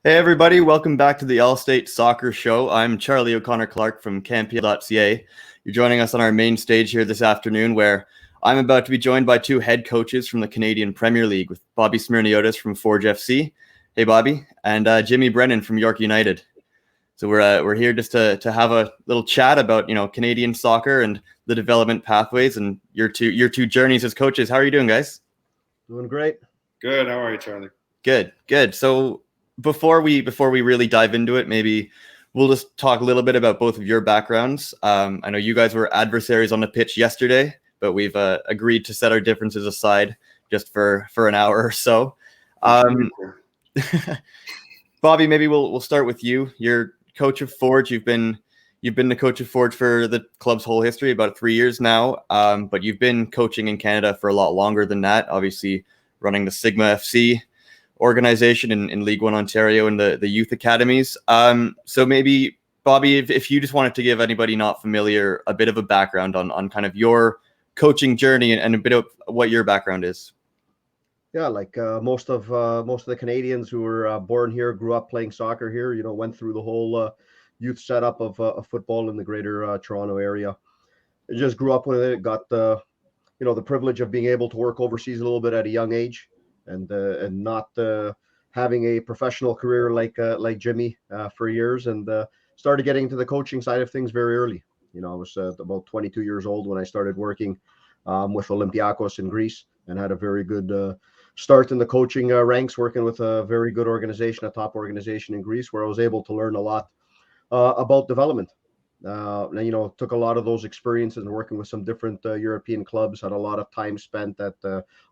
Hey everybody, welcome back to the Allstate Soccer Show. I'm Charlie O'Connor-Clark from CPL.ca. You're joining us on our main stage here this afternoon where I'm about to be joined by two head coaches from the Canadian Premier League with Bobby Smyrniotis from Forge FC. Hey Bobby, and Jimmy Brennan from York United. So we're here just to have a little chat about, Canadian soccer and the development pathways and your two journeys as coaches. How are you doing, guys? Doing great. Good. How are you, Charlie? Good. So before we really dive into it, maybe we'll just talk a little bit about both of your backgrounds. I know you guys were adversaries on the pitch yesterday, but we've agreed to set our differences aside just for an hour or so. Bobby, maybe we'll start with you. You're coach of Forge. You've been the coach of Forge for the club's whole history, about 3 years now. But you've been coaching in Canada for a lot longer than that. Obviously, running the Sigma FC organization in League One Ontario and the youth academies. So maybe, Bobby, if you just wanted to give anybody not familiar a bit of a background on kind of your coaching journey and a bit of what your background is. Yeah, like most of the Canadians who were born here, grew up playing soccer here, went through the whole youth setup of football in the greater Toronto area. I just grew up with it, got the privilege of being able to work overseas a little bit at a young age. And not having a professional career like Jimmy for years, and started getting into the coaching side of things very early. I was about 22 years old when I started working with Olympiacos in Greece, and had a very good start in the coaching ranks, working with a very good organization, a top organization in Greece, where I was able to learn a lot about development. And took a lot of those experiences and working with some different European clubs. Had a lot of time spent at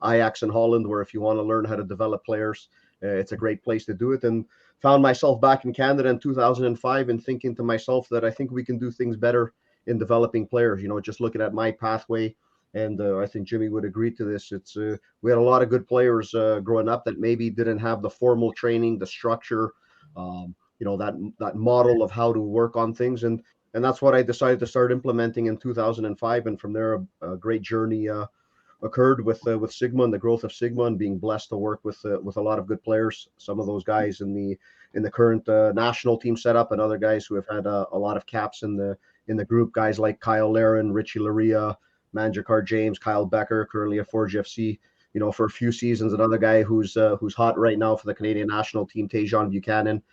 Ajax in Holland, where if you want to learn how to develop players, it's a great place to do it. And found myself back in Canada in 2005 and thinking to myself that I think we can do things better in developing players. Just looking at my pathway, and I think Jimmy would agree to this. It's we had a lot of good players growing up that maybe didn't have the formal training, the structure, that model of how to work on things. And that's what I decided to start implementing in 2005. And from there, a great journey occurred with Sigma and the growth of Sigma, and being blessed to work with a lot of good players. Some of those guys in the current national team setup, and other guys who have had a lot of caps in the group. Guys like Kyle Laren, Richie Laria, Manjakar James, Kyle Becker, currently at Forge FC. For a few seasons. Another guy who's hot right now for the Canadian national team, Tajon Buchanan.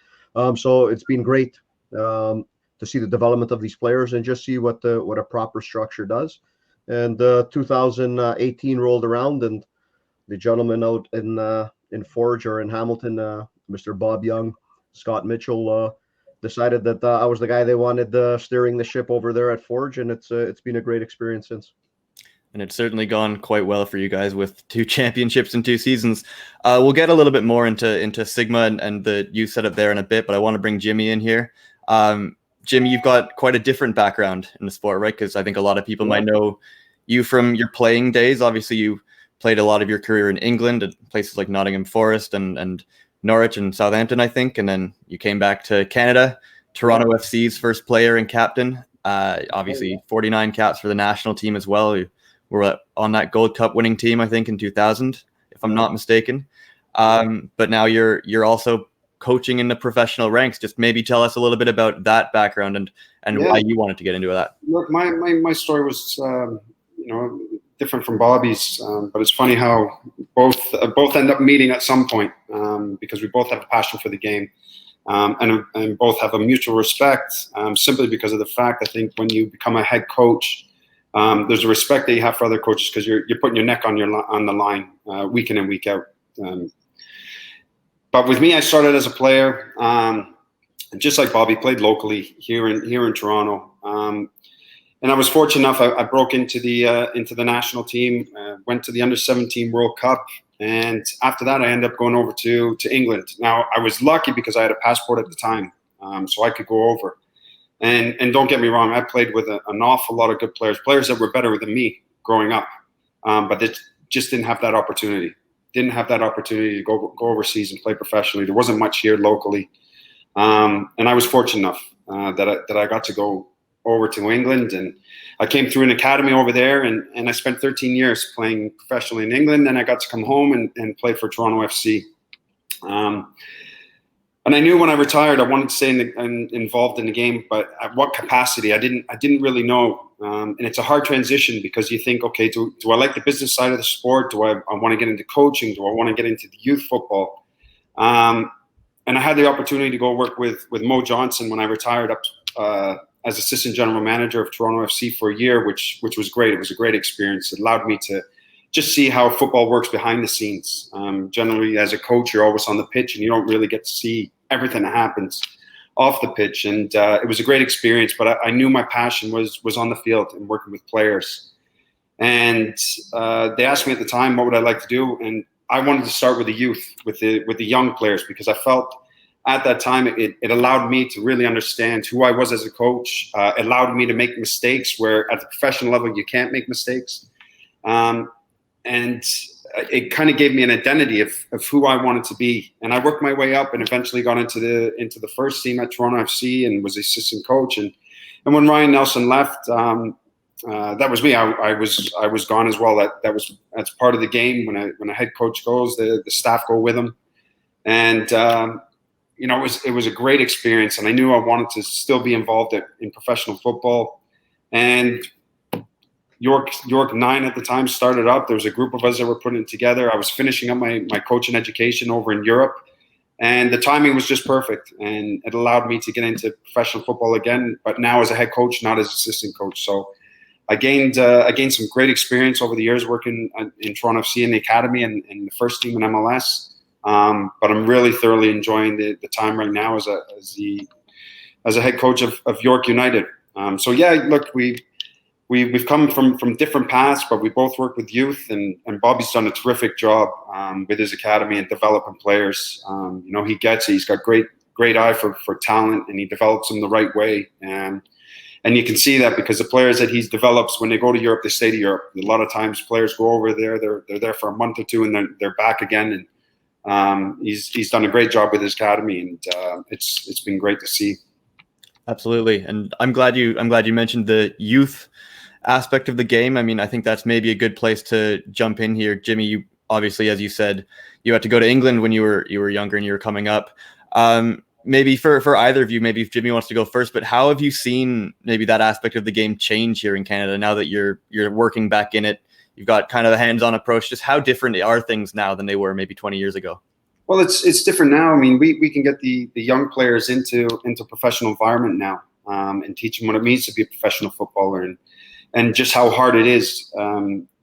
So it's been great. To see the development of these players and just see what a proper structure does. And 2018 rolled around, and the gentleman out in Forge, or in Hamilton, Mr. Bob Young, Scott Mitchell, decided that I was the guy they wanted steering the ship over there at Forge, and it's been a great experience since. And it's certainly gone quite well for you guys with 2 championships in 2 seasons. We'll get a little bit more into Sigma and the youth setup there in a bit, but I want to bring Jimmy in here. Jimmy, you've got quite a different background in the sport, right? Because I think a lot of people might know you from your playing days. Obviously, you played a lot of your career in England at places like Nottingham Forest and Norwich and Southampton, I think. And then you came back to Canada, Toronto FC's first player and captain. Obviously, 49 caps for the national team as well. You were on that Gold Cup winning team, I think, in 2000, if I'm not mistaken. But now you're also coaching in the professional ranks. Just maybe tell us a little bit about that background and why you wanted to get into that. Look, my story was different from Bobby's, but it's funny how both end up meeting at some point, because we both have a passion for the game, and both have a mutual respect, simply because of the fact, I think, when you become a head coach, there's a respect that you have for other coaches, because you're putting your neck on the line week in and week out. But with me, I started as a player, just like Bobby, played locally here in Toronto, and I was fortunate enough. I broke into the national team, went to the under-17 World Cup, and after that, I ended up going over to England. Now, I was lucky because I had a passport at the time, so I could go over. And don't get me wrong, I played with an awful lot of good players that were better than me growing up, but they just didn't have that opportunity. Didn't have that opportunity to go overseas and play professionally. There wasn't much here locally, and I was fortunate enough that I got to go over to England, and I came through an academy over there, and I spent 13 years playing professionally in England. Then I got to come home and play for Toronto FC. And I knew when I retired, I wanted to stay involved in the game, but at what capacity? I didn't really know. And it's a hard transition because you think, okay, do I like the business side of the sport? Do I want to get into coaching? Do I want to get into the youth football? And I had the opportunity to go work with Mo Johnson when I retired up as assistant general manager of Toronto FC for a year, which was great. It was a great experience. It allowed me to just see how football works behind the scenes. Generally, as a coach, you're always on the pitch and you don't really get to see everything that happens off the pitch. And it was a great experience, but I knew my passion was on the field and working with players. And they asked me at the time, what would I like to do? And I wanted to start with the youth, with the young players, because I felt at that time it allowed me to really understand who I was as a coach. It allowed me to make mistakes where at the professional level you can't make mistakes. And it kind of gave me an identity of who I wanted to be. And I worked my way up and eventually got into the first team at Toronto FC and was assistant coach. And when Ryan Nelson left, that was me. I was gone as well. That's part of the game. When a head coach goes, the staff go with him. And it was a great experience. And I knew I wanted to still be involved in professional football. And York 9 at the time started up. There was a group of us that were putting it together. I was finishing up my coaching education over in Europe, and the timing was just perfect. And it allowed me to get into professional football again, but now as a head coach, not as assistant coach. So I gained some great experience over the years working in Toronto FC in the academy and the first team in MLS. But I'm really thoroughly enjoying the time right now as a head coach of York United. So yeah, look, We've come from different paths, but we both work with youth, and Bobby's done a terrific job with his academy and developing players. He gets it. He's got great eye for talent, and he develops them the right way. And you can see that because the players that he develops, when they go to Europe, they stay to Europe. A lot of times players go over there, they're there for a month or two, and then they're back again. And he's done a great job with his academy, and it's been great to see. Absolutely, and I'm glad you mentioned the youth aspect of the game. I mean, I think that's maybe a good place to jump in here. Jimmy, you obviously, as you said, you had to go to England when you were younger and you were coming up. Maybe for either of you, maybe if Jimmy wants to go first, but how have you seen maybe that aspect of the game change here in Canada now that you're working back in it? You've got kind of the hands-on approach. Just how different are things now than they were maybe 20 years ago? Well, it's different now. I mean, we can get the young players into professional environment now and teach them what it means to be a professional footballer and just how hard it is,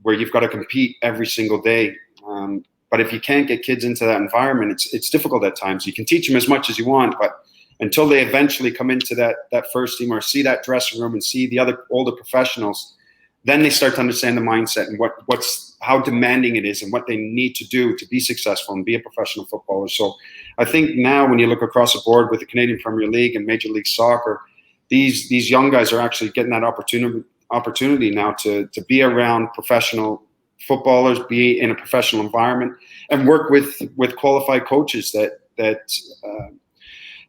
where you've got to compete every single day. But if you can't get kids into that environment, it's difficult at times. You can teach them as much as you want, but until they eventually come into that first team or see that dressing room and see the other older professionals, then they start to understand the mindset and how demanding it is and what they need to do to be successful and be a professional footballer. So I think now when you look across the board with the Canadian Premier League and Major League Soccer, these young guys are actually getting that opportunity now to be around professional footballers, be in a professional environment, and work with qualified coaches that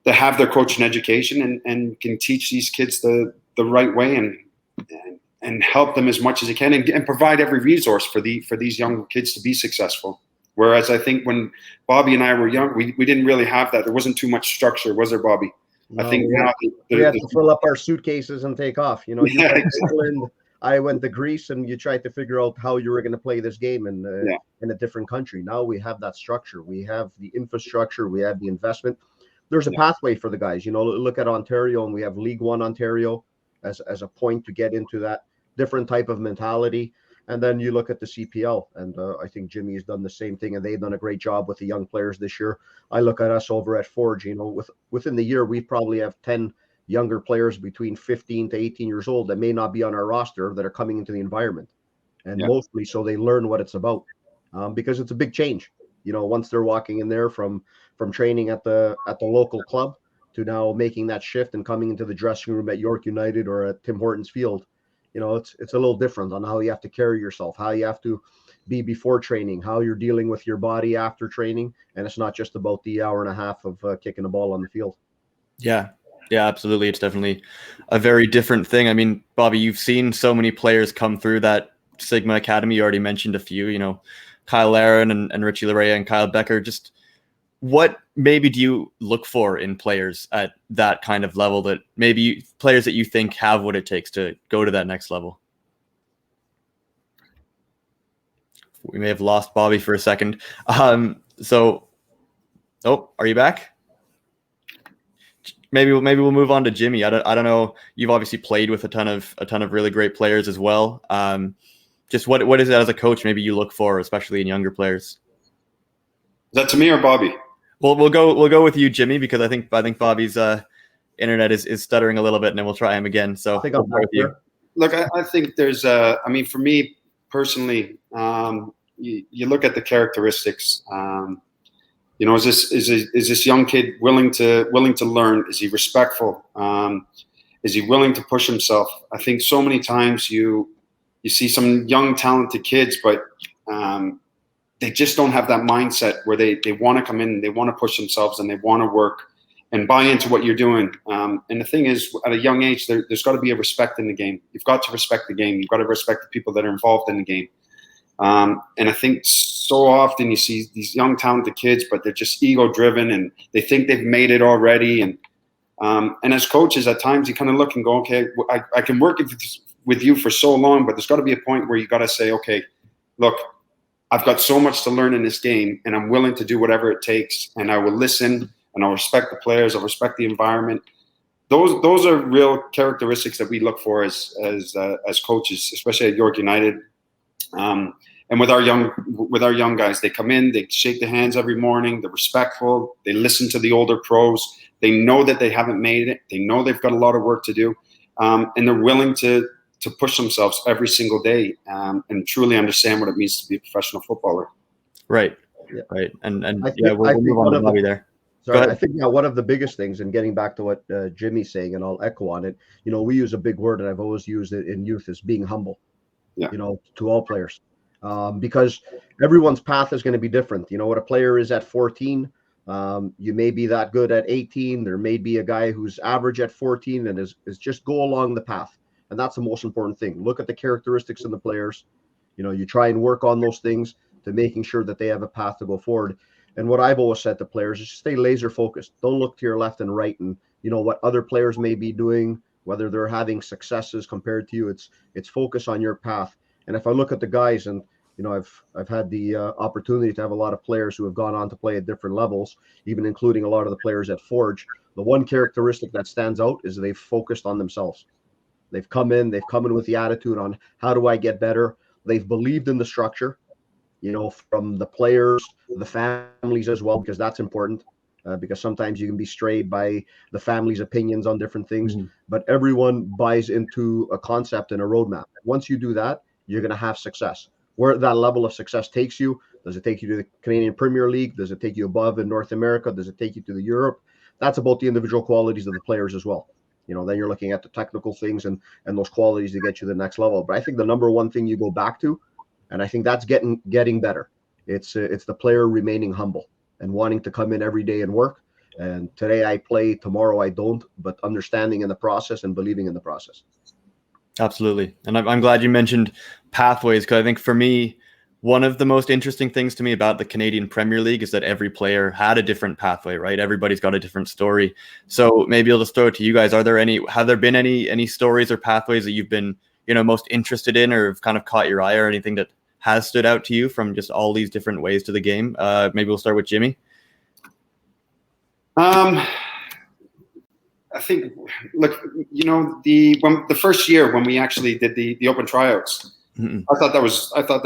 have their coaching education and can teach these kids the right way and help them as much as they can and provide every resource for these young kids to be successful. Whereas I think when Bobby and I were young, we didn't really have that. There wasn't too much structure, was there, Bobby? No, I think we had to fill up our suitcases and take off. You went to England, I went to Greece, and you tried to figure out how you were going to play this game in a different country. Now we have that structure. We have the infrastructure. We have the investment. There's a pathway for the guys. Look at Ontario, and we have League One Ontario as a point to get into that different type of mentality. And then you look at the CPL, and I think Jimmy has done the same thing, and they've done a great job with the young players this year. I look at us over at Forge, within the year, we probably have 10 younger players between 15 to 18 years old that may not be on our roster that are coming into the environment. And mostly so they learn what it's about, because it's a big change. Once they're walking in there from training at the local club to now making that shift and coming into the dressing room at York United or at Tim Hortons Field, it's a little different on how you have to carry yourself, how you have to be before training, how you're dealing with your body after training. And it's not just about the hour and a half of kicking a ball on the field. Yeah, absolutely. It's definitely a very different thing. I mean, Bobby, you've seen so many players come through that Sigma Academy. You already mentioned a few, Kyle Larin and Richie Larea and Kyle Becker. Just what maybe do you look for in players at that kind of level, that maybe players that you think have what it takes to go to that next level? We may have lost Bobby for a second. Are you back? Maybe we'll move on to Jimmy. I don't know. You've obviously played with a ton of really great players as well. Just what is it as a coach maybe you look for, especially in younger players? Is that to me or Bobby? Well, we'll go with you, Jimmy, because I think Bobby's internet is stuttering a little bit, and then we'll try him again. So I think I'll go with you. Look, I think there's I mean, for me personally, you look at the characteristics. Is this young kid willing to learn? Is he respectful? Is he willing to push himself? I think so many times you see some young talented kids, but they just don't have that mindset where they want to come in, they want to push themselves, and they want to work and buy into what you're doing. And the thing is, at a young age, there's got to be a respect in the game. You've got to respect the game. You've got to respect the people that are involved in the game. And I think so often you see these young talented kids, but they're just ego-driven and they think they've made it already. And as coaches, at times you kind of look and go, okay, I can work with you for so long, but there's got to be a point where you got to say, okay, look, I've got so much to learn in this game, and I'm willing to do whatever it takes, and I will listen, and I'll respect the players, I'll respect the environment. Those are real characteristics that we look for as coaches, especially at York United. And with our young guys, they come in, they shake their hands every morning, they're respectful, they listen to the older pros, they know that they haven't made it, they know they've got a lot of work to do, and they're willing to push themselves every single day, and truly understand what it means to be a professional footballer. Right. Yeah. Right. And we'll move on to Bobby there. Sorry, I think one of the biggest things, and getting back to what Jimmy's saying, and I'll echo on it, we use a big word, and I've always used it in youth, is being humble, yeah. To all players. Because everyone's path is going to be different. What a player is at 14, you may be that good at 18. There may be a guy who's average at 14 and is just go along the path. And that's the most important thing. Look at the characteristics in the players. You try and work on those things to making sure that they have a path to go forward. And what I've always said to players is just stay laser focused. Don't look to your left and right and what other players may be doing, whether they're having successes compared to you. It's focus on your path. And if I look at the guys, and I've had the opportunity to have a lot of players who have gone on to play at different levels, even including a lot of the players at Forge. The one characteristic that stands out is they've focused on themselves. They've come in with the attitude on how do I get better. They've believed in the structure, from the players, the families as well, because that's important. Because sometimes you can be strayed by the family's opinions on different things, but everyone buys into a concept and a roadmap. Once you do that, you're going to have success. Where that level of success takes you, does it take you to the Canadian Premier League? Does it take you above in North America? Does it take you to the Europe? That's about the individual qualities of the players as well. Then you're looking at the technical things and those qualities to get you to the next level. But I think the number one thing you go back to, and I think that's getting better, it's the player remaining humble and wanting to come in every day and work. And today I play, tomorrow I don't, but understanding in the process and believing in the process. Absolutely. And I'm glad you mentioned pathways, because I think for me, one of the most interesting things to me about the Canadian Premier League is that every player had a different pathway, right? Everybody's got a different story. So maybe I'll just throw it to you guys. Have there been any stories or pathways that you've been, most interested in, or have kind of caught your eye, or anything that has stood out to you from just all these different ways to the game? Maybe we'll start with Jimmy. I think, look, the first year when we actually did the open tryouts, I thought that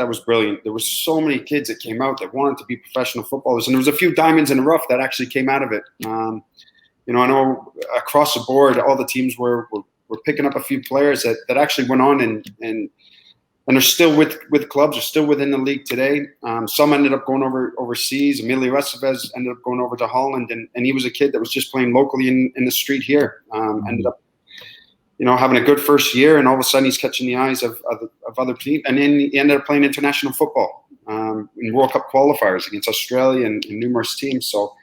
was brilliant. There were so many kids that came out that wanted to be professional footballers, and there was a few diamonds in the rough that actually came out of it. I know across the board, all the teams were picking up a few players that actually went on and are still with clubs, are still within the league today. Some ended up going overseas. Emilio Estevez ended up going over to Holland, and he was a kid that was just playing locally in the street here. Ended up, having a good first year, and all of a sudden he's catching the eyes of other teams, and then he ended up playing international football in World Cup qualifiers against Australia and numerous teams. So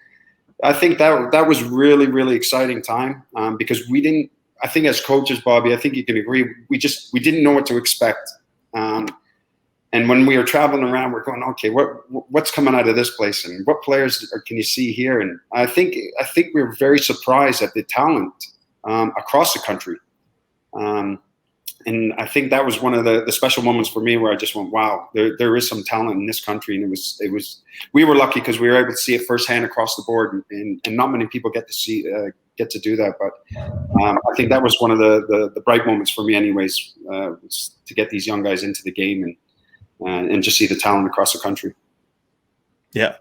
I think that was really, really exciting time because we didn't. I think as coaches, Bobby, I think you can agree, we didn't know what to expect. And when we were traveling around, we're going, okay, what's coming out of this place, and what players can you see here? And I think we were very surprised at the talent across the country. And I think that was one of the special moments for me, where I just went, wow, there is some talent in this country. And it was we were lucky because we were able to see it firsthand across the board, and not many people get to do that. But I think that was one of the bright moments for me, anyways, was to get these young guys into the game and just see the talent across the country. Yeah.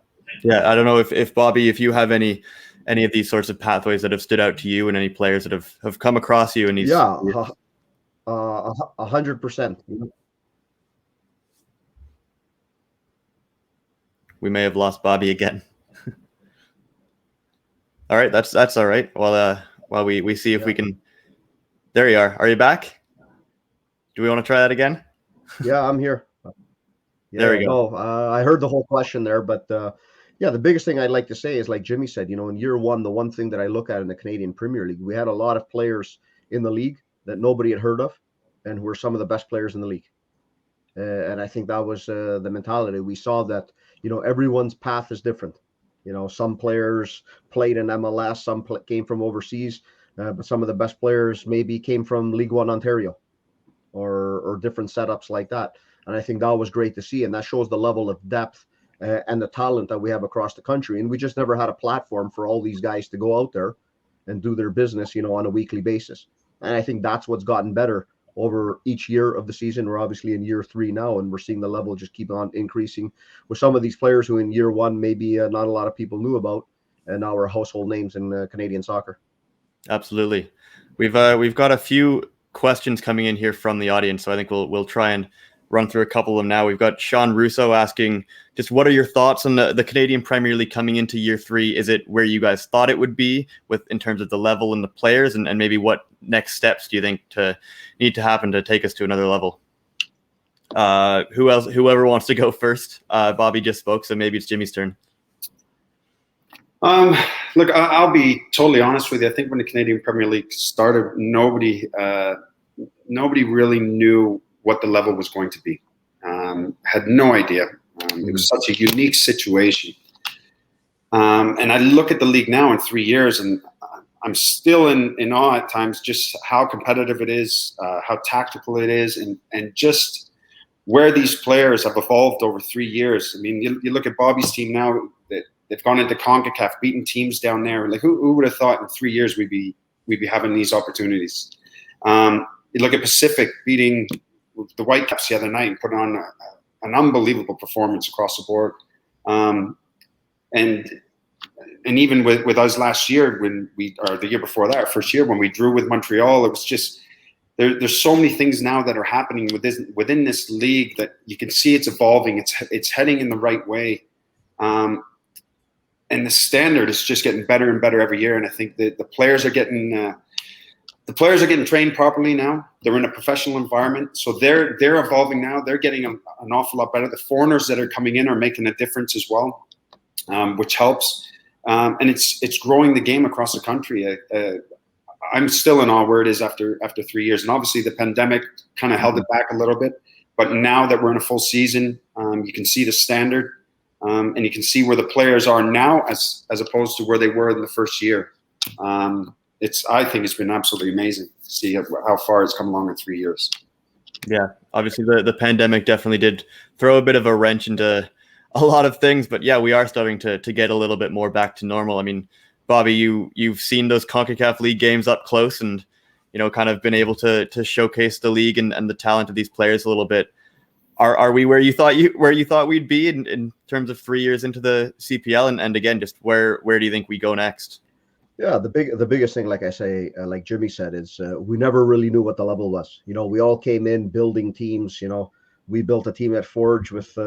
I don't know if Bobby, if you have any of these sorts of pathways that have stood out to you, and any players that have come across you, and 100%. We may have lost Bobby again. All right, that's all right. While we see if we can. There you are. Are you back? Do we want to try that again? Yeah, I'm here. There we go. No, I heard the whole question there, but the biggest thing I'd like to say is, like Jimmy said, in year one, the one thing that I look at in the Canadian Premier League, we had a lot of players in the league that nobody had heard of, and who were some of the best players in the league. And I think that was the mentality. We saw that, everyone's path is different. Some players played in MLS, some came from overseas, but some of the best players maybe came from League One Ontario or different setups like that. And I think that was great to see. And that shows the level of depth and the talent that we have across the country. And we just never had a platform for all these guys to go out there and do their business, on a weekly basis. And I think that's what's gotten better over each year of the season. We're obviously in year 3 now, and we're seeing the level just keep on increasing with some of these players who in year 1 maybe not a lot of people knew about, and now are household names in Canadian soccer. Absolutely. We've got a few questions coming in here from the audience, so I think we'll try and run through a couple of them now. We've got Sean Russo asking, just what are your thoughts on the Canadian Premier League coming into year 3? Is it where you guys thought it would be in terms of the level and the players, and maybe what next steps do you think need to happen to take us to another level? Whoever wants to go first. Bobby just spoke, so maybe it's Jimmy's turn. Look, I'll be totally honest with you. I think when the Canadian Premier League started, nobody really knew what the level was going to be. Had no idea. It was such a unique situation. And I look at the league now in 3 years, and I'm still in awe at times just how competitive it is, how tactical it is, and just where these players have evolved over 3 years. I mean, you look at Bobby's team now, that they've gone into CONCACAF, beating teams down there. Like who would have thought in 3 years we'd be having these opportunities? You look at Pacific beating the Whitecaps the other night and put on an unbelievable performance across the board. And even with us last year, or the year before that, our first year when we drew with Montreal, it was just there's so many things now that are happening within this league that you can see it's evolving. It's heading in the right way, and the standard is just getting better and better every year. And I think that the players are getting trained properly now. They're in a professional environment, so they're evolving now. They're getting an awful lot better. The foreigners that are coming in are making a difference as well, which helps. And it's growing the game across the country. I'm still in awe where it is after 3 years, and obviously the pandemic kind of held it back a little bit. But now that we're in a full season, you can see the standard, and you can see where the players are now as opposed to where they were in the first year. I think it's been absolutely amazing to see how far it's come along in 3 years. Yeah, obviously the pandemic definitely did throw a bit of a wrench into a lot of things, but yeah, we are starting to get a little bit more back to normal. I mean, Bobby, you've seen those CONCACAF League games up close, and kind of been able to showcase the league and the talent of these players a little bit. Are we where you thought we'd be in terms of 3 years into the CPL, and again, just where do you think we go next? Yeah, the biggest thing, like I say, like Jimmy said, is we never really knew what the level was. We all came in building teams. We built a team at Forge with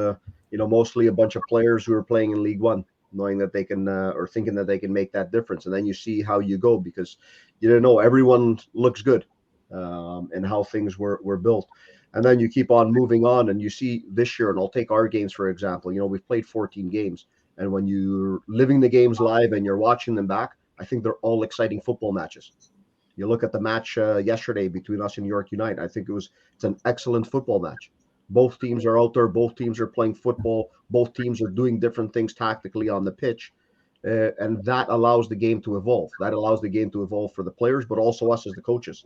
mostly a bunch of players who were playing in League One, knowing that they can or thinking that they can make that difference. And then you see how you go, because you don't know, everyone looks good and how things were built. And then you keep on moving on, and you see this year, and I'll take our games for example. We've played 14 games, and when you're living the games live and you're watching them back, I think they're all exciting football matches. You look at the match yesterday between us and York United. I think it's an excellent football match. Both teams are out there. Both teams are playing football. Both teams are doing different things tactically on the pitch. And that allows the game to evolve. That allows the game to evolve for the players, but also us as the coaches.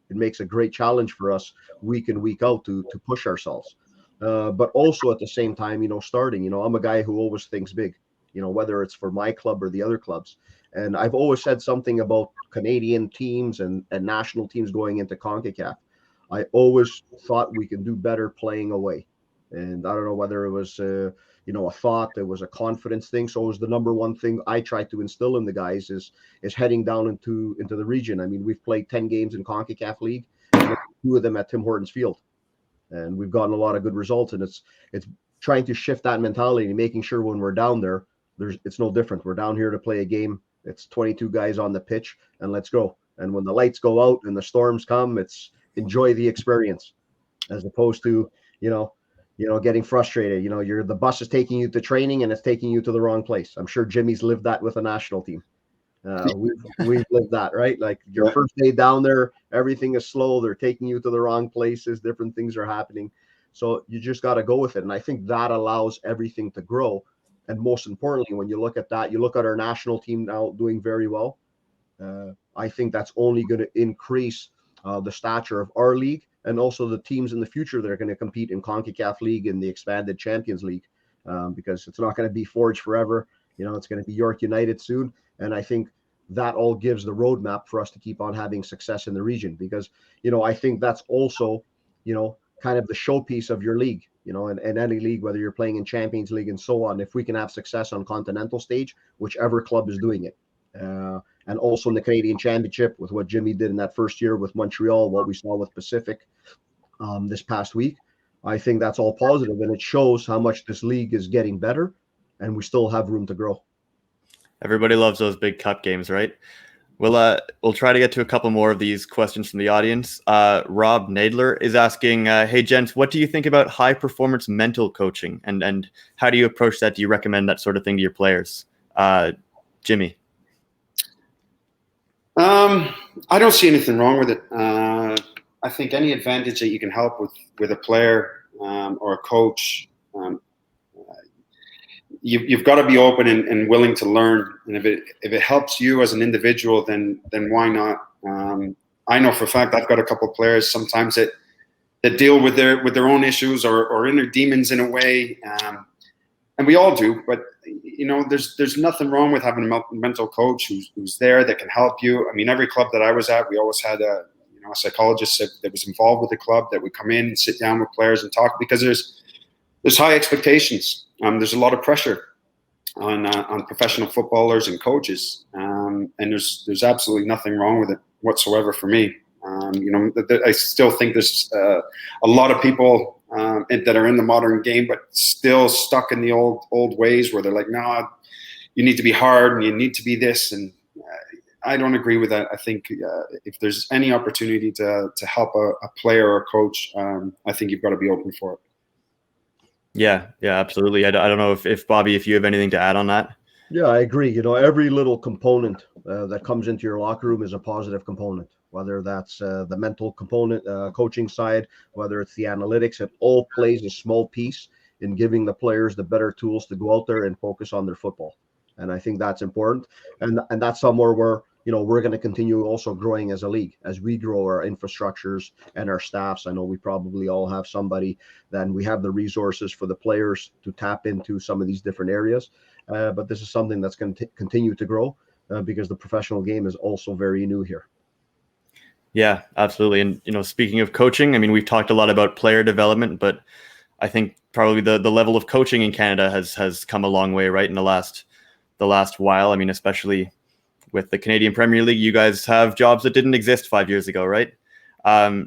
It makes a great challenge for us week in, week out to push ourselves. But also at the same time, starting, I'm a guy who always thinks big, whether it's for my club or the other clubs. And I've always said something about Canadian teams and national teams going into CONCACAF. I always thought we can do better playing away. And I don't know whether it was, a thought, it was a confidence thing. So it was the number one thing I tried to instill in the guys is heading down into the region. I mean, we've played 10 games in CONCACAF League, and 2 of them at Tim Hortons Field. And we've gotten a lot of good results. And it's trying to shift that mentality and making sure when we're down there, it's no different. We're down here to play a game. It's 22 guys on the pitch, and let's go. And when the lights go out and the storms come, it's enjoy the experience, as opposed to, getting frustrated. The bus is taking you to training and it's taking you to the wrong place. I'm sure Jimmy's lived that with a national team. We've lived that, right? Like your first day down there, everything is slow. They're taking you to the wrong places. Different things are happening. So you just got to go with it. And I think that allows everything to grow. And most importantly, when you look at that, you look at our national team now doing very well. I think that's only going to increase the stature of our league, and also the teams in the future that are going to compete in CONCACAF League and the expanded Champions League, because it's not going to be Forge forever. It's going to be York United soon. And I think that all gives the roadmap for us to keep on having success in the region, because, I think that's also, kind of the showpiece of your league, in any league, whether you're playing in Champions League and so on. If we can have success on continental stage, whichever club is doing it, and also in the Canadian Championship with what Jimmy did in that first year with Montreal, what we saw with Pacific this past week, I think that's all positive, and it shows how much this league is getting better, and we still have room to grow. Everybody loves those big cup games, right? We'll try to get to a couple more of these questions from the audience. Rob Nadler is asking, hey, gents, what do you think about high-performance mental coaching, and how do you approach that? Do you recommend that sort of thing to your players? Jimmy? I don't see anything wrong with it. I think any advantage that you can help with a player or a coach, you've got to be open and willing to learn. And if it helps you as an individual, then why not? I know for a fact I've got a couple of players sometimes that deal with their own issues or inner demons in a way, and we all do. But there's nothing wrong with having a mental coach who's there that can help you. I mean, every club that I was at, we always had a psychologist that was involved with the club that would come in and sit down with players and talk, because there's high expectations. There's a lot of pressure on professional footballers and coaches, and there's absolutely nothing wrong with it whatsoever for me. I still think there's a lot of people that are in the modern game, but still stuck in the old ways where they're like, no, you need to be hard and you need to be this. And I don't agree with that. I think if there's any opportunity to help a player or a coach, I think you've got to be open for it. Yeah, absolutely. I don't know if Bobby, if you have anything to add on that. Yeah, I agree. Every little component that comes into your locker room is a positive component, whether that's the mental component, coaching side, whether it's the analytics. It all plays a small piece in giving the players the better tools to go out there and focus on their football. And I think that's important. And that's somewhere where, we're going to continue also growing as a league, as we grow our infrastructures and our staffs. I know we probably all have somebody, then we have the resources for the players to tap into some of these different areas. But this is something that's going to continue to grow because the professional game is also very new here. Yeah, absolutely. And, speaking of coaching, I mean, we've talked a lot about player development, but I think probably the level of coaching in Canada has come a long way, right, in the last while. I mean, especially with the Canadian Premier League, you guys have jobs that didn't exist 5 years ago, right?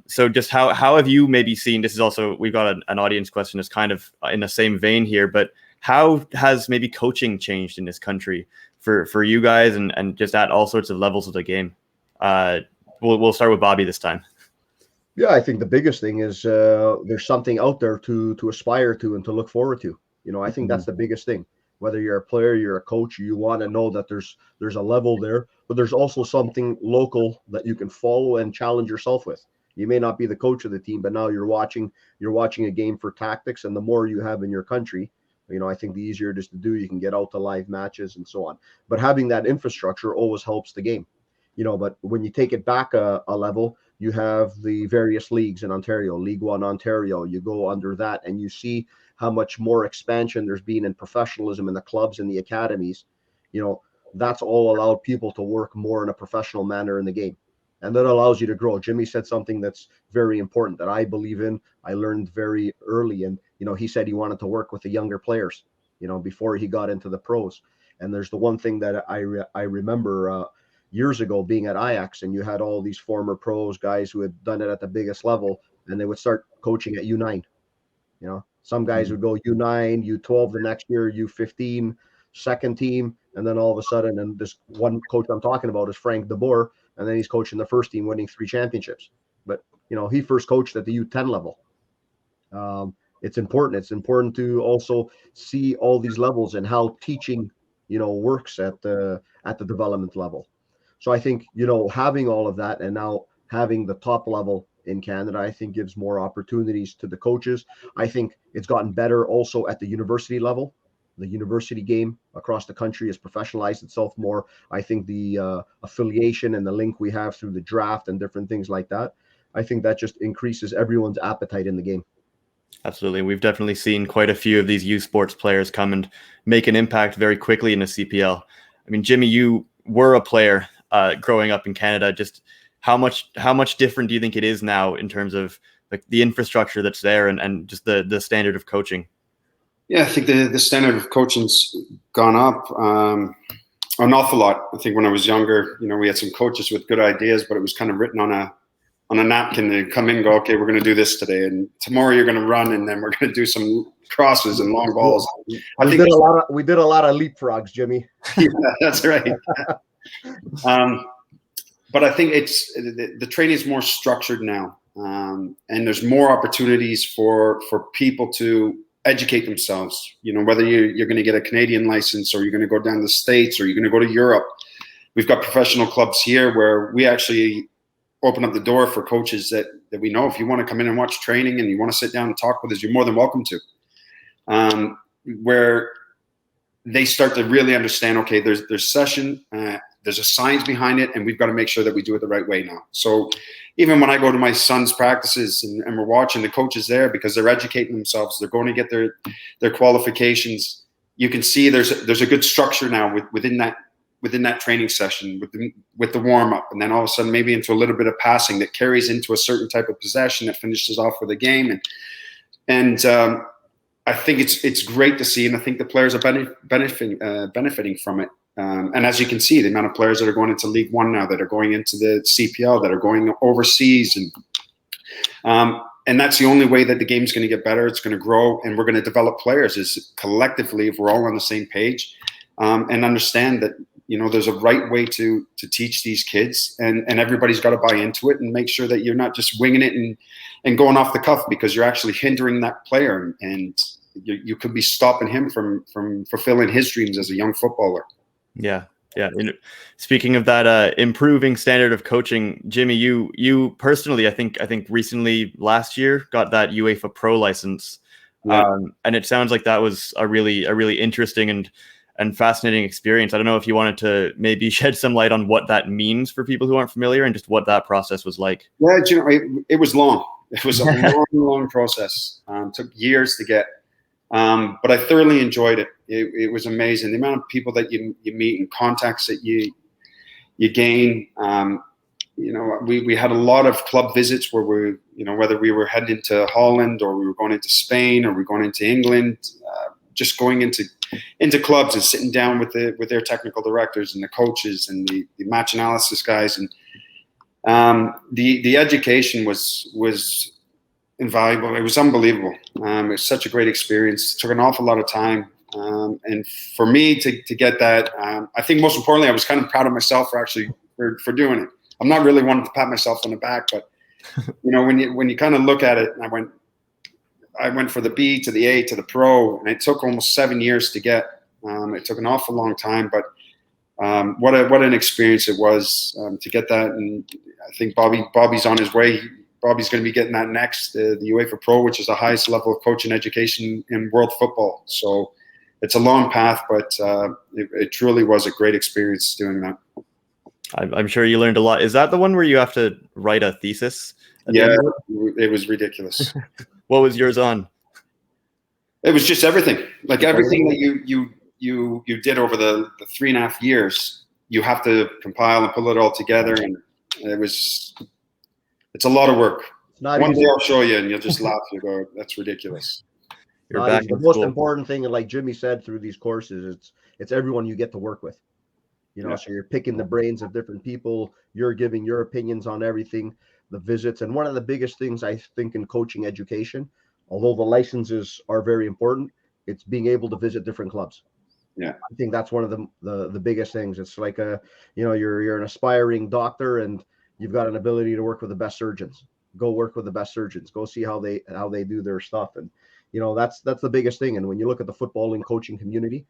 So just how have you maybe seen, this is also, we've got an audience question that's kind of in the same vein here, but how has maybe coaching changed in this country for you guys and just at all sorts of levels of the game? We'll start with Bobby this time. Yeah, I think the biggest thing is there's something out there to aspire to and to look forward to. I think that's the biggest thing. Whether you're a player, you're a coach, you want to know that there's a level there, but there's also something local that you can follow and challenge yourself with. You may not be the coach of the team, but now you're watching a game for tactics, and the more you have in your country, I think the easier it is to do. You can get out to live matches and so on. But having that infrastructure always helps the game. But when you take it back a level, you have the various leagues in Ontario, League One Ontario. You go under that and you see how much more expansion there's been in professionalism in the clubs and the academies. That's all allowed people to work more in a professional manner in the game. And that allows you to grow. Jimmy said something that's very important that I believe in. I learned very early. And, he said he wanted to work with the younger players, before he got into the pros. And there's the one thing that I remember years ago being at Ajax, and you had all these former pros, guys who had done it at the biggest level, and they would start coaching at U9. Some guys would go U9, U12 the next year, U15, second team, and then all of a sudden, and this one coach I'm talking about is Frank de Boer, and then he's coaching the first team, winning 3 championships. But he first coached at the U10 level. It's important. It's important to also see all these levels and how teaching, works at the development level. So I think, having all of that and now having the top level in Canada, I think gives more opportunities to the coaches. I think it's gotten better also at the university level. The university game across the country has professionalized itself more. I think the affiliation and the link we have through the draft and different things like that, I think that just increases everyone's appetite in the game. Absolutely. We've definitely seen quite a few of these youth sports players come and make an impact very quickly in the CPL. I mean, Jimmy, you were a player growing up in Canada. Just how much different do you think it is now in terms of like the infrastructure that's there and just the standard of coaching? Yeah, I think the standard of coaching's gone up an awful lot. I think when I was younger, we had some coaches with good ideas, but it was kind of written on a napkin. They come in and go, okay, we're going to do this today, and tomorrow you're going to run, and then we're going to do some crosses and long balls. We did a lot of leapfrogs, Jimmy. Yeah, that's right. But I think it's the training is more structured now, and there's more opportunities for people to educate themselves. Whether you're going to get a Canadian license, or you're going to go down to the States, or you're going to go to Europe. We've got professional clubs here where we actually open up the door for coaches that we know. If you want to come in and watch training and you want to sit down and talk with us, you're more than welcome to. Where they start to really understand, okay, there's session, there's a science behind it, and we've got to make sure that we do it the right way now. So even when I go to my son's practices and we're watching the coaches there, because they're educating themselves, they're going to get their qualifications, you can see there's a good structure now within that training session, with the warm up, and then all of a sudden maybe into a little bit of passing that carries into a certain type of possession that finishes off with a game, and I think it's great to see, and I think the players are benefiting from it. And as you can see, the amount of players that are going into League One now, that are going into the CPL, that are going overseas, and that's the only way that the game's going to get better. It's going to grow, and we're going to develop players is collectively, if we're all on the same page, and understand that there's a right way to teach these kids, and everybody's got to buy into it and make sure that you're not just winging it and going off the cuff, because you're actually hindering that player, and you could be stopping him from fulfilling his dreams as a young footballer. Yeah. And speaking of that, improving standard of coaching, Jimmy, you personally, I think recently last year got that UEFA Pro license, and it sounds like that was a really interesting and fascinating experience. I don't know if you wanted to maybe shed some light on what that means for people who aren't familiar, and just what that process was like. Yeah, it was long. It was a long process. Took years to get. But I thoroughly enjoyed it. It was amazing. The amount of people that you meet and contacts that you gain. We had a lot of club visits where whether we were heading into Holland, or we were going into Spain, or we were going into England, just going into clubs and sitting down with their technical directors and the coaches and the match analysis guys, and the education was invaluable. It was unbelievable. It was such a great experience. It took an awful lot of time. And for me to get that, I think most importantly, I was kind of proud of myself for doing it. I'm not really wanting to pat myself on the back, but when you kind of look at it, and I went for the B to the A to the Pro, and it took almost 7 years to get. It took an awful long time, but what an experience it was to get that. And I think Bobby's on his way. Bobby's going to be getting that next, the UEFA Pro, which is the highest level of coaching education in world football. So it's a long path, but it truly was a great experience doing that. I'm sure you learned a lot. Is that the one where you have to write a thesis? Yeah, it was ridiculous. What was yours on? It was just everything. Like everything that you did over the 3.5 years, you have to compile and pull it all together, and it's a lot of work. One day I'll show you, and you'll just laugh. You go, "That's ridiculous." You're back. The most important thing, and like Jimmy said, through these courses, it's everyone you get to work with. You know, so you're picking the brains of different people. You're giving your opinions on everything, the visits. And one of the biggest things I think in coaching education, although the licenses are very important, it's being able to visit different clubs. Yeah, I think that's one of the biggest things. It's like you're an aspiring doctor and you've got an ability to work with the best surgeons. Go work with the best surgeons. Go see how they do their stuff. And that's the biggest thing. And when you look at the footballing coaching community,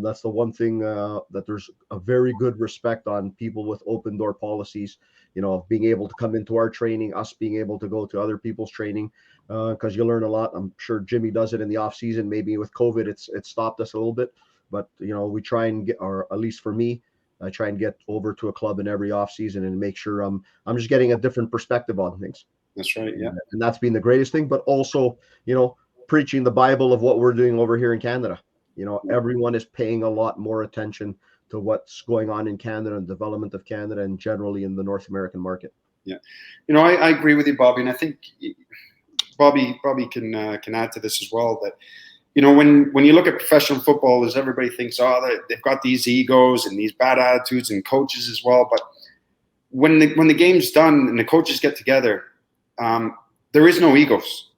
that's the one thing that there's a very good respect on people with open door policies, being able to come into our training, us being able to go to other people's training, because you learn a lot. I'm sure Jimmy does it in the off season. Maybe with COVID, it's stopped us a little bit, but we try and get, or at least for me, I try and get over to a club in every off season and make sure I'm just getting a different perspective on things. That's right. Yeah. And that's been the greatest thing, but also, preaching the Bible of what we're doing over here in Canada. Everyone is paying a lot more attention to what's going on in Canada and development of Canada and generally in the North American market. Yeah. I agree with you, Bobby. And I think Bobby can add to this as well, that, when you look at professional football, as everybody thinks, they've got these egos and these bad attitudes, and coaches as well. But when the game's done and the coaches get together, there is no egos.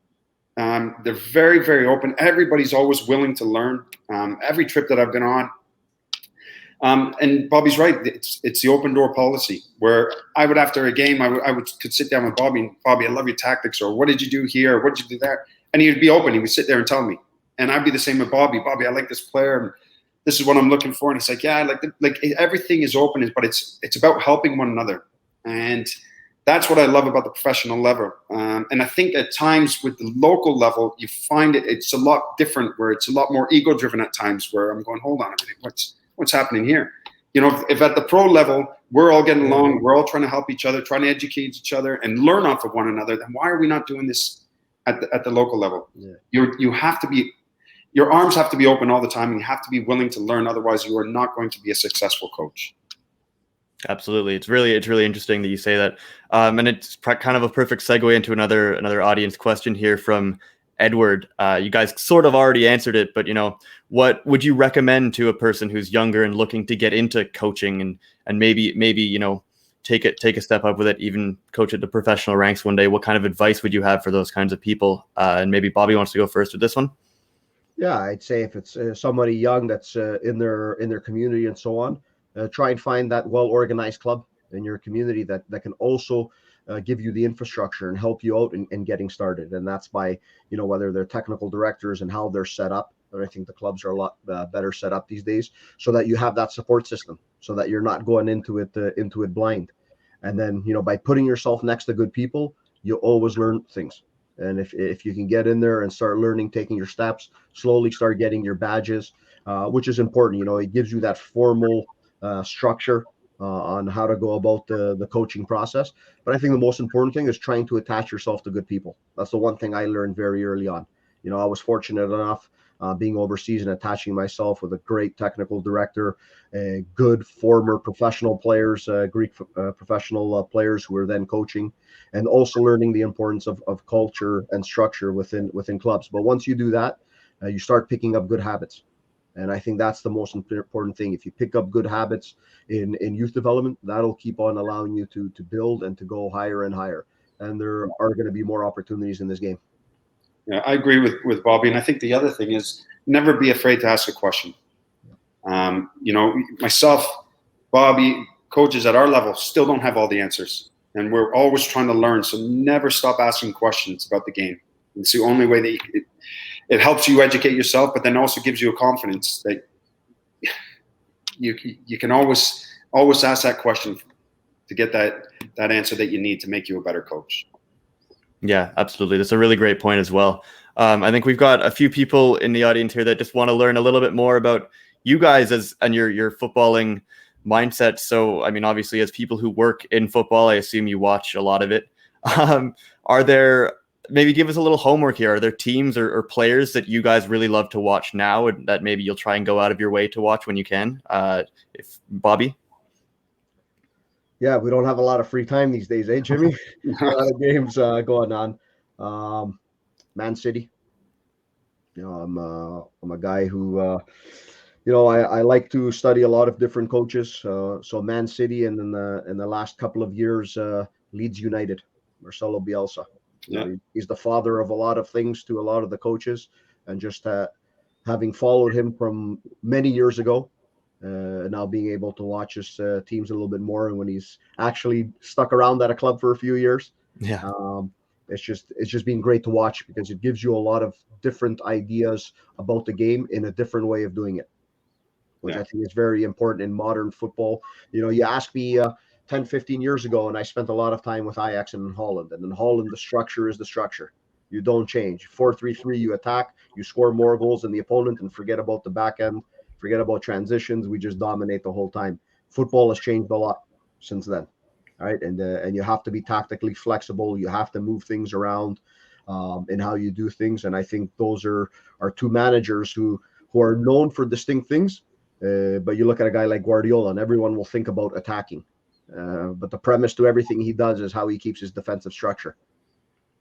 They're very, very open. Everybody's always willing to learn. Every trip that I've been on, and Bobby's right. It's the open door policy, where I would, after a game, could sit down with Bobby. And Bobby, I love your tactics, or what did you do here, or what did you do there? And he'd be open. He would sit there and tell me, and I'd be the same with Bobby. Bobby, I like this player, and this is what I'm looking for. And he's like, yeah, I like everything is open, but it's about helping one another, and that's what I love about the professional level. And I think at times with the local level, you find it's a lot different, where it's a lot more ego driven at times, where I'm going, hold on a minute, what's happening here? If at the pro level, we're all getting along, we're all trying to help each other, trying to educate each other and learn off of one another, then why are we not doing this at the local level? Yeah. You have to be, your arms have to be open all the time, and you have to be willing to learn. Otherwise, you are not going to be a successful coach. Absolutely. It's really interesting that you say that. And it's kind of a perfect segue into another audience question here from Edward. You guys sort of already answered it, but what would you recommend to a person who's younger and looking to get into coaching and maybe take a step up with it, even coach at the professional ranks one day? What kind of advice would you have for those kinds of people? And maybe Bobby wants to go first with this one. Yeah, I'd say if it's somebody young that's in their community and so on, try and find that well-organized club in your community that can also give you the infrastructure and help you out in getting started. And that's by, whether they're technical directors and how they're set up. And I think the clubs are a lot better set up these days, so that you have that support system, so that you're not going into it blind. And then, by putting yourself next to good people, you always learn things. And if you can get in there and start learning, taking your steps, slowly start getting your badges, which is important. It gives you that formal structure on how to go about the coaching process. But I think the most important thing is trying to attach yourself to good people. That's the one thing I learned very early on. I was fortunate enough being overseas and attaching myself with a great technical director, good former professional players, Greek professional players who were then coaching, and also learning the importance of culture and structure within clubs. But once you do that, you start picking up good habits. And I think that's the most important thing. If you pick up good habits in youth development, that'll keep on allowing you to build and to go higher and higher. And there are going to be more opportunities in this game. Yeah, I agree with Bobby. And I think the other thing is never be afraid to ask a question. Myself, Bobby, coaches at our level still don't have all the answers. And we're always trying to learn. So never stop asking questions about the game. It's the only way that it helps you educate yourself, but then also gives you a confidence that you can always ask that question to get that answer that you need to make you a better coach. Yeah, absolutely. That's a really great point as well. I think we've got a few people in the audience here that just want to learn a little bit more about you guys and your footballing mindset. So, I mean, obviously, as people who work in football, I assume you watch a lot of it. Are there, maybe give us a little homework here? Are there teams or players that you guys really love to watch now, and that maybe you'll try and go out of your way to watch when you can? If Bobby? Yeah, we don't have a lot of free time these days, eh, Jimmy? A lot of games going on. Man City. I'm a guy who I like to study a lot of different coaches. So Man City, and in the last couple of years, Leeds United, Marcelo Bielsa. Yeah. He's the father of a lot of things to a lot of the coaches, and just having followed him from many years ago, now being able to watch his teams a little bit more, and when he's actually stuck around at a club for a few years, Yeah. it's just been great to watch, because it gives you a lot of different ideas about the game in a different way of doing it, which I think is very important in modern football. You asked me 10, 15 years ago, and I spent a lot of time with Ajax and in Holland. And in Holland, the structure is the structure. You don't change. 4-3-3, you attack, you score more goals than the opponent, and forget about the back end, forget about transitions. We just dominate the whole time. Football has changed a lot since then. All right. And you have to be tactically flexible. You have to move things around in how you do things. And I think those are two managers who are known for distinct things. But you look at a guy like Guardiola, and everyone will think about attacking. But the premise to everything he does is how he keeps his defensive structure,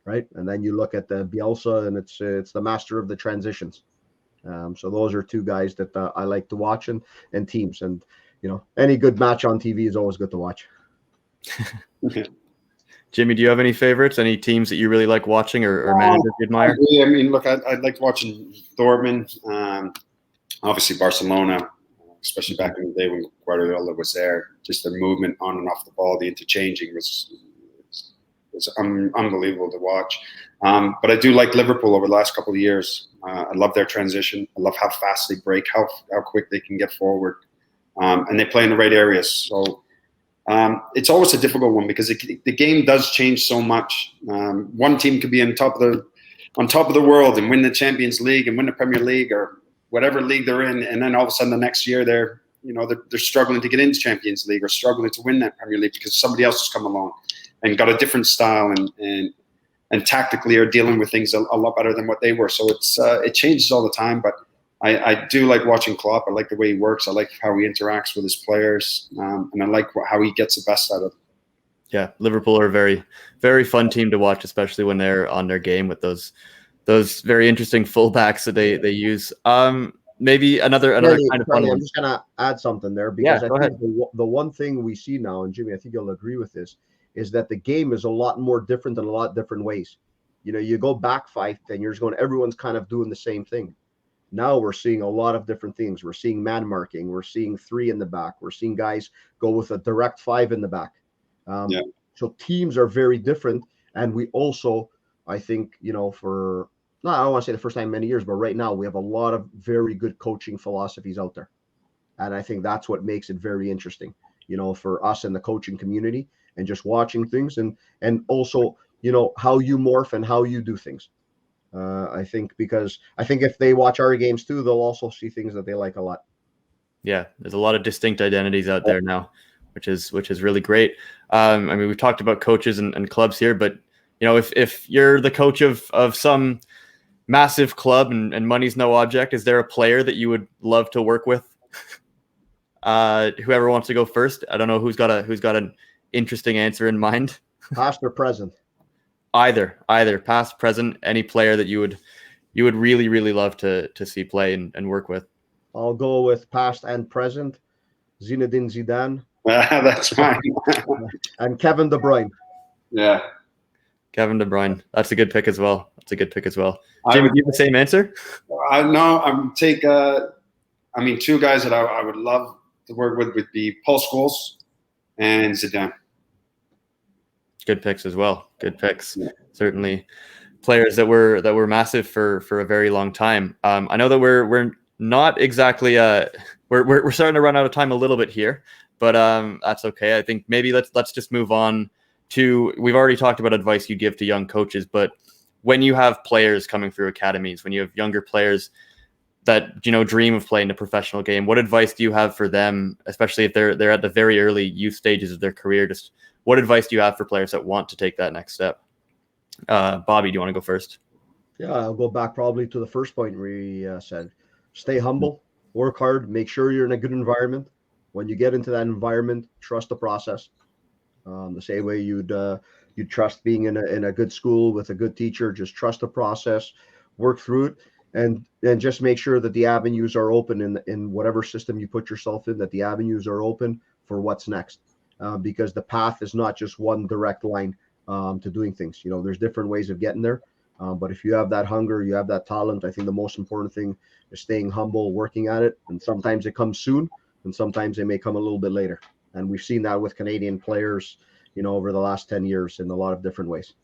right? And then you look at the Bielsa, and it's the master of the transitions. So those are two guys that I like to watch, and teams. And any good match on TV is always good to watch. Jimmy, do you have any favorites? Any teams that you really like watching, or managers you admire? I mean, look, I liked watching Dortmund. Obviously, Barcelona, especially back in the day when Guardiola was there. Just their movement on and off the ball, the interchanging was unbelievable to watch. But I do like Liverpool over the last couple of years. I love their transition. I love how fast they break, how quick they can get forward, and they play in the right areas. So it's always a difficult one, because the game does change so much. One team could be on top of the world and win the Champions League and win the Premier League or whatever league they're in, and then all of a sudden the next year they're struggling to get into Champions League or struggling to win that Premier League because somebody else has come along and got a different style and tactically are dealing with things a lot better than what they were. So it changes all the time, but I do like watching Klopp. I like the way he works. I like how he interacts with his players, and I like how he gets the best out of them. Yeah, Liverpool are a very, very fun team to watch, especially when they're on their game with those very interesting fullbacks that they use. Maybe another kind of fun one. I'm just gonna add something there, because I think the one thing we see now, and Jimmy, I think you'll agree with this, is that the game is a lot more different in a lot of different ways. You go back 5-10 years ago, and everyone's kind of doing the same thing. Now we're seeing a lot of different things. We're seeing man marking. We're seeing 3 in the back. We're seeing guys go with a direct 5 in the back. So teams are very different. And we also, I think, I don't want to say the first time in many years, but right now we have a lot of very good coaching philosophies out there. And I think that's what makes it very interesting, for us in the coaching community, and just watching things, and also, how you morph and how you do things. I think if they watch our games too, they'll also see things that they like a lot. Yeah, there's a lot of distinct identities out there now, which is really great. I mean, we've talked about coaches and clubs here, but if you're the coach of some massive club and money's no object, is there a player that you would love to work with? Whoever wants to go first. I don't know who's got an interesting answer in mind. Past or present? Either past, present, any player that you would really, really love to see play and work with. I'll go with past and present. Zinedine Zidane. That's fine. And Kevin De Bruyne. Yeah. Kevin De Bruyne. That's a good pick as well. Jimmy, do you have the same answer? No, I would take. Two guys that I would love to work with would be Paul Scholes and Zidane. Good picks as well. Good picks. Yeah. Certainly, players that were massive for a very long time. I know that we're not exactly we're starting to run out of time a little bit here, but that's okay. I think maybe let's just move on we've already talked about advice you give to young coaches, but when you have players coming through academies, when you have younger players that, dream of playing a professional game, what advice do you have for them, especially if they're at the very early youth stages of their career? Just what advice do you have for players that want to take that next step? Bobby, do you want to go first? Yeah, I'll go back probably to the first point we said. Stay humble, work hard, make sure you're in a good environment. When you get into that environment, trust the process. The same way you'd trust being in a good school with a good teacher. Just trust the process, work through it, and just make sure that the avenues are open in whatever system you put yourself in. That the avenues are open for what's next, because the path is not just one direct line to doing things. There's different ways of getting there. But if you have that hunger, you have that talent, I think the most important thing is staying humble, working at it. And sometimes it comes soon, and sometimes it may come a little bit later. And we've seen that with Canadian players, over the last 10 years in a lot of different ways.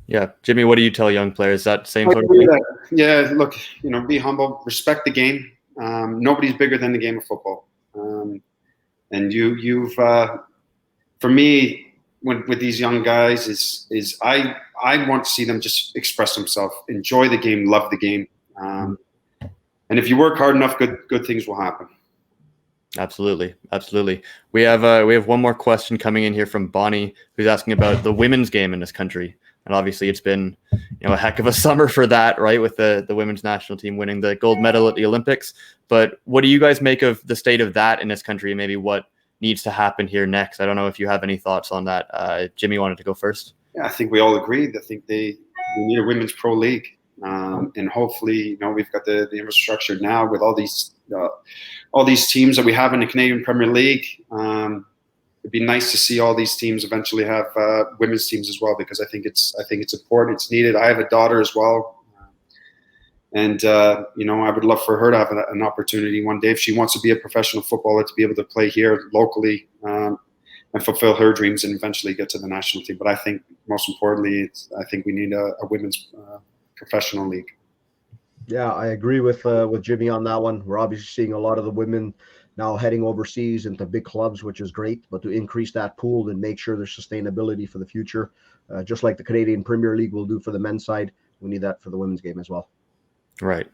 Yeah. Jimmy, what do you tell young players? That same sort of thing? Yeah, look, be humble, respect the game. Nobody's bigger than the game of football. And you've for me, with these young guys is I want to see them just express themselves, enjoy the game, love the game. And if you work hard enough, good things will happen. Absolutely. We have one more question coming in here from Bonnie, who's asking about the women's game in this country. And obviously it's been, a heck of a summer for that, right? With the women's national team winning the gold medal at the Olympics. But what do you guys make of the state of that in this country? And maybe what needs to happen here next? I don't know if you have any thoughts on that. Jimmy wanted to go first. Yeah, I think we all agreed. I think we need a women's pro league. And hopefully, we've got the infrastructure now with all these teams that we have in the Canadian Premier League. It'd be nice to see all these teams eventually have women's teams as well, because I think it's important. It's needed. I have a daughter as well, and I would love for her to have an opportunity one day if she wants to be a professional footballer, to be able to play here locally and fulfill her dreams and eventually get to the national team. But I think most importantly, I think we need a women's professional league. Yeah, I agree with Jimmy on that one. We're obviously seeing a lot of the women now heading overseas into big clubs, which is great. But to increase that pool and make sure there's sustainability for the future, just like the Canadian Premier League will do for the men's side, we need that for the women's game as well. Right.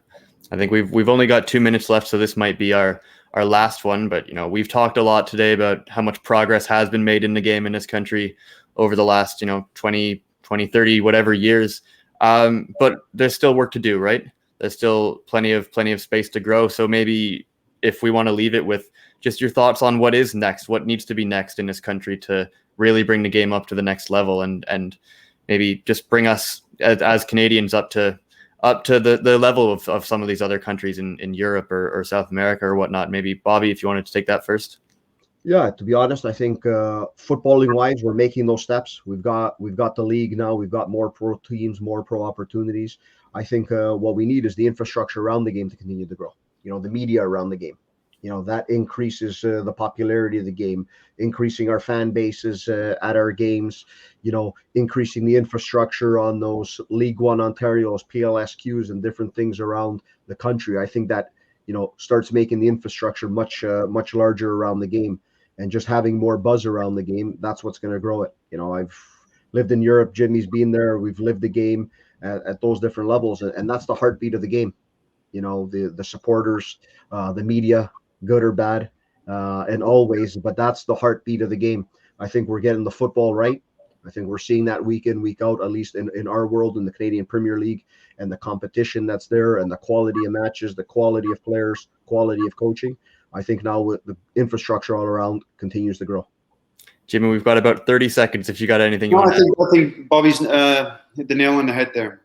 I think we've only got 2 minutes left, so this might be our last one. But we've talked a lot today about how much progress has been made in the game in this country over the last 20, 30, whatever years. But there's still work to do, right? There's still plenty of space to grow. So maybe if we want to leave it with just your thoughts on what is next, what needs to be next in this country to really bring the game up to the next level, and maybe just bring us as Canadians up to the level of some of these other countries in Europe or South America or whatnot. Maybe Bobby, if you wanted to take that first. Yeah, to be honest, I think footballing wise, we're making those steps. We've got the league now. We've got more pro teams, more pro opportunities. I think what we need is the infrastructure around the game to continue to grow. The media around the game. That increases the popularity of the game, increasing our fan bases at our games. Increasing the infrastructure on those League One Ontario's, PLSQs, and different things around the country. I think that starts making the infrastructure much larger around the game. And just having more buzz around the game, that's what's going to grow it. I've lived in Europe. Jimmy's been there. We've lived the game at those different levels. And that's the heartbeat of the game. The supporters, the media, good or bad, and always. But that's the heartbeat of the game. I think we're getting the football right. I think we're seeing that week in, week out, at least in our world, in the Canadian Premier League, and the competition that's there, and the quality of matches, the quality of players, quality of coaching. I think now with the infrastructure all around continues to grow. Jimmy, we've got about 30 seconds. If you got anything you want to add. I think Bobby's hit the nail on the head there.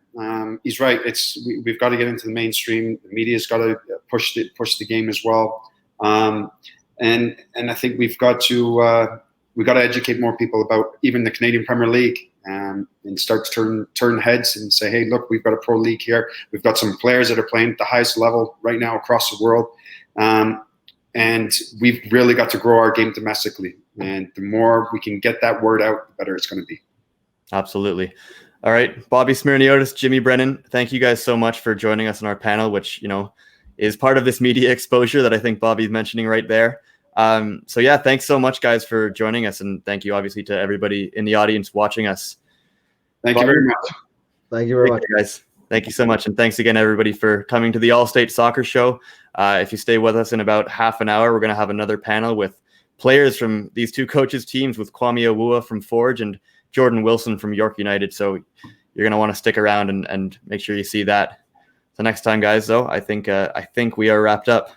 He's right. We've got to get into the mainstream. The media's got to push the game as well. And I think we've got to educate more people about even the Canadian Premier League, and start to turn heads and say, hey, look, we've got a pro league here. We've got some players that are playing at the highest level right now across the world. And we've really got to grow our game domestically. And the more we can get that word out, the better it's going to be. Absolutely. All right, Bobby Smyrniotis, Jimmy Brennan, thank you guys so much for joining us on our panel, which, is part of this media exposure that I think Bobby's mentioning right there. So yeah, thanks so much, guys, for joining us, and thank you obviously to everybody in the audience watching us. Thank you very much. Thank you very much, guys. Thank you so much, and thanks again, everybody, for coming to the Allstate Soccer Show. If you stay with us in about half an hour, we're going to have another panel with players from these two coaches' teams, with Kwame Awuah from Forge and Jordan Wilson from York United. So you're going to want to stick around and make sure you see that. So next time, guys, though, I think we are wrapped up.